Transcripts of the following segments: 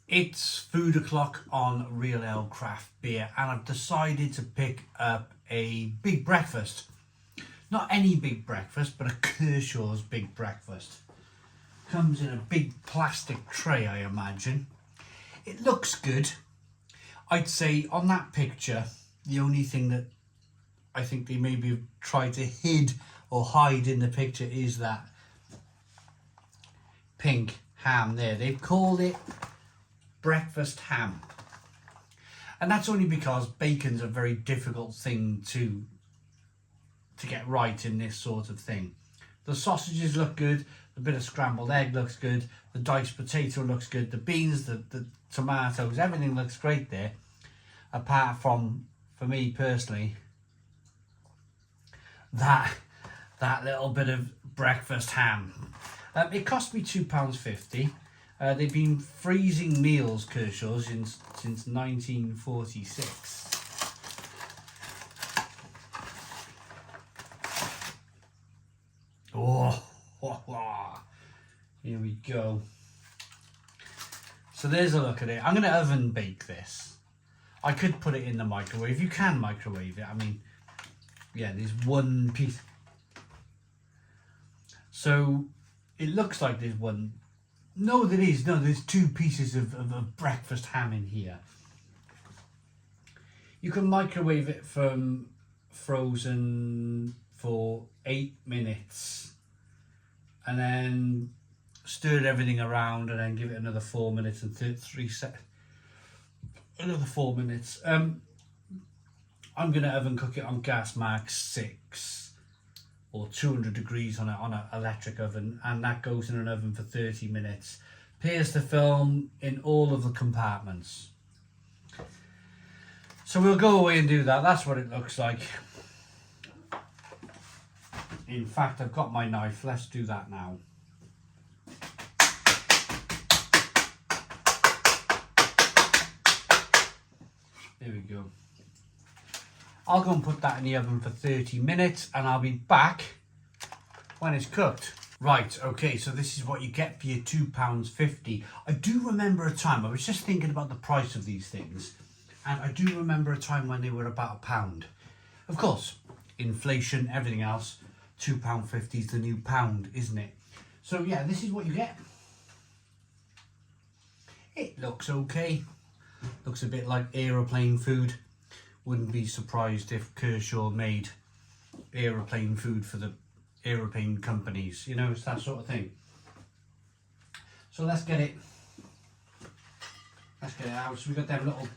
It's food o'clock on Real Ale Craft Beer, and I've decided to pick up a big breakfast. Not any big breakfast, but a Kershaws big breakfast. Comes in a big plastic tray, I imagine. It looks good. I'd say on that picture, the only thing that I think they maybe have tried to hide in the picture is that pink ham there. They've called it breakfast ham, and that's only because bacon's a very difficult thing to get right in this sort of thing. The sausages look good, the bit of scrambled egg looks good, the diced potato looks good, the beans, the tomatoes, everything looks great there, apart from, for me personally, that little bit of breakfast ham. It cost me £2.50. They've been freezing meals, Kershaws, since 1946. Oh, here we go. So there's a look at it. I'm going to oven bake this. I could put it in the microwave. You can microwave it. I mean, yeah, there's one piece. So it looks like there's one. No, there is. No, there's two pieces of breakfast ham in here. You can microwave it from frozen for 8 minutes. And then stir everything around and then give it another 4 minutes and 3 seconds. Another 4 minutes. I'm going to oven cook it on gas max 6 or 200 degrees on an electric oven, and that goes in an oven for 30 minutes. Pierce the film in all of the compartments. So we'll go away and do that. That's what it looks like. In fact, I've got my knife. Let's do that now. There we go. I'll go and put that in the oven for 30 minutes and I'll be back when it's cooked. Right, okay, so this is what you get for your £2.50. I do remember a time, I was just thinking about the price of these things, and I do remember a time when they were about £1. Of course, inflation, everything else, £2.50 is the new pound, isn't it? So yeah, this is what you get. It looks okay. Looks a bit like aeroplane food. Wouldn't be surprised if Kershaw made aeroplane food for the aeroplane companies. You know, it's that sort of thing. So let's get it out. So we've got them little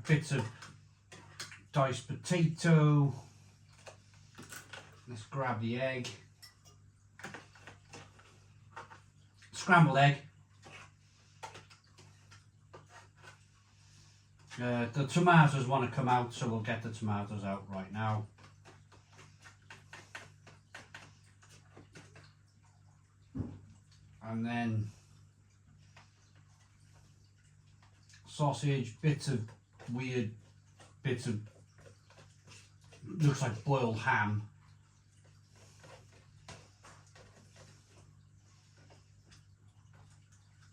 bits of diced potato. Let's grab the egg. Scrambled egg. The tomatoes want to come out, so we'll get the tomatoes out right now. And then sausage, weird bits of, looks like boiled ham.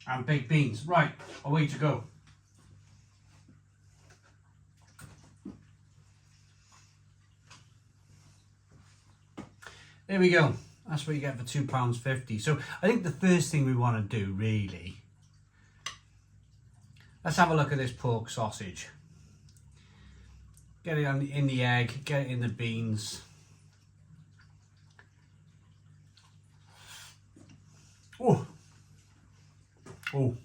And baked beans. Right, away to go. There we go. That's what you get for £2.50. So I think the first thing we want to do, really, let's have a look at this pork sausage. Get it in the egg, get it in the beans. Oh. Oh.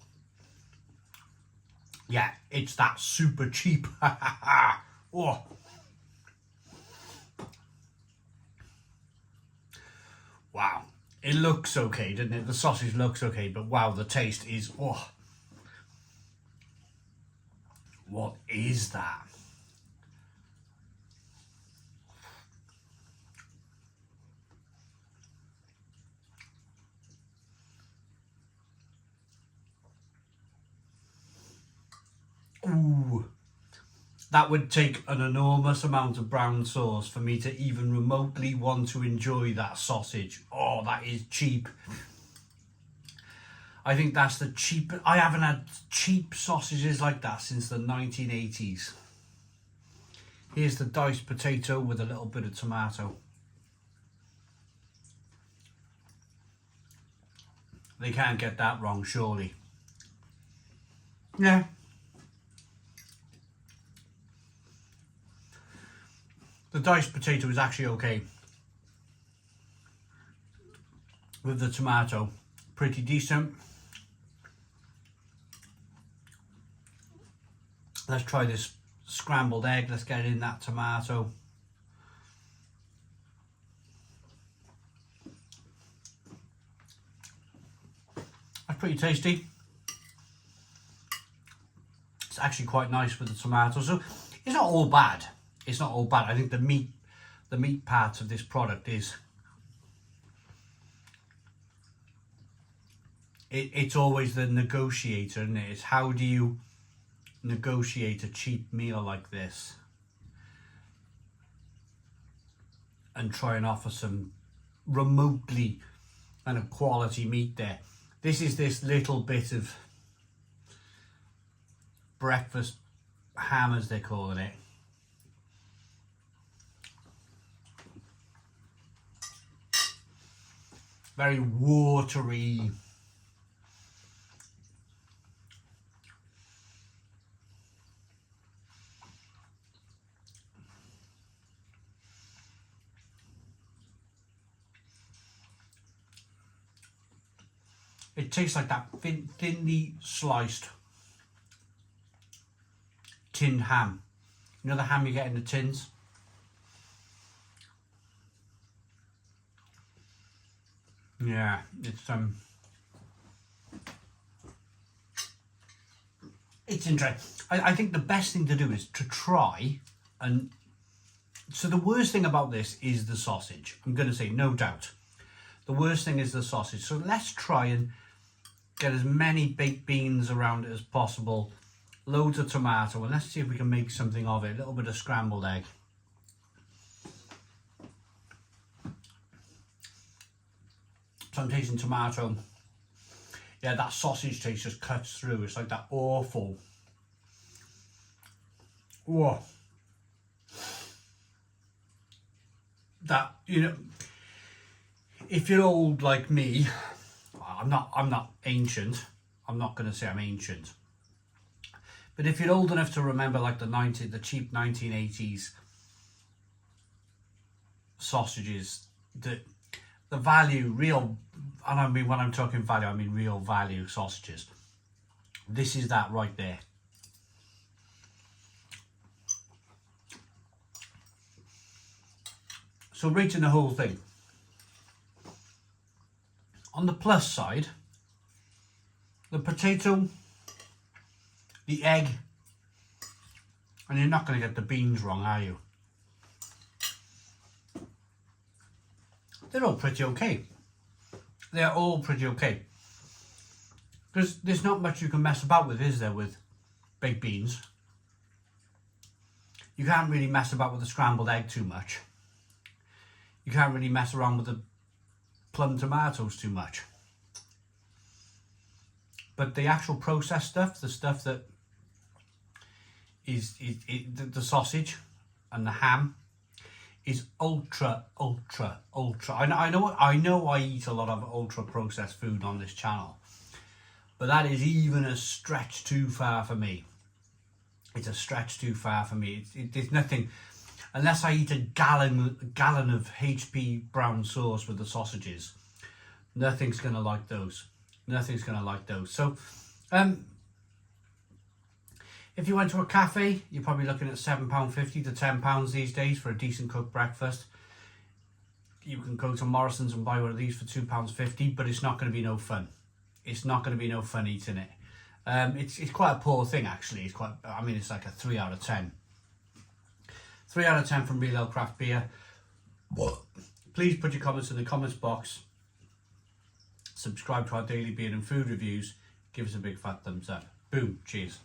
Yeah, it's that super cheap. Oh. Wow, it looks okay, doesn't it? The sausage looks okay, but wow, the taste is, oh. What is that? Ooh. That would take an enormous amount of brown sauce for me to even remotely want to enjoy that sausage. Oh, that is cheap. I think that's the cheap. I haven't had cheap sausages like that since the 1980s. Here's the diced potato with a little bit of tomato. They can't get that wrong, surely. Yeah. The diced potato is actually okay. With the tomato, pretty decent. Let's try this scrambled egg. Let's get it in that tomato. That's pretty tasty. It's actually quite nice with the tomato. So it's not all bad. It's not all bad. I think the meat part of this product is it's always the negotiator, isn't it? It's how do you negotiate a cheap meal like this and try and offer some remotely kind of quality meat there. This is this little bit of breakfast ham, as they're calling it. Very watery. It tastes like that thinly sliced tinned ham. You know the ham you get in the tins? Yeah, it's interesting. I think the best thing to do is to try, and so the worst thing about this is the sausage. I'm going to say, no doubt. The worst thing is the sausage. So let's try and get as many baked beans around it as possible. Loads of tomato, and let's see if we can make something of it. A little bit of scrambled egg. So I'm tasting tomato. Yeah, that sausage taste just cuts through. It's like that awful. Whoa. That, you know, if you're old like me, I'm not ancient. I'm not going to say I'm ancient. But if you're old enough to remember like the cheap 1980s sausages, the value, real, and I mean when I'm talking value, I mean real value sausages. This is that right there. So rating the whole thing. On the plus side, the potato, the egg, and you're not going to get the beans wrong, are you? They're all pretty okay. They're all pretty okay. Because there's not much you can mess about with, is there, with baked beans? You can't really mess about with the scrambled egg too much. You can't really mess around with the plum tomatoes too much. But the actual processed stuff, the stuff that is the sausage and the ham, is ultra. I know I eat a lot of ultra processed food on this channel, but that is even a stretch too far for me. It's a stretch too far for me. There's nothing, unless I eat a gallon of HP brown sauce with the sausages, nothing's gonna like those. Nothing's gonna like those. So, if you went to a cafe, you're probably looking at £7.50 to £10 these days for a decent cooked breakfast. You can go to Morrison's and buy one of these for £2.50, but it's not going to be no fun. It's not going to be no fun eating it. It's quite a poor thing actually. It's quite. I mean, it's like a 3 out of 10. 3 out of 10 from Real Ale Craft Beer. Please put your comments in the comments box. Subscribe to our daily beer and food reviews. Give us a big fat thumbs up. Boom. Cheers.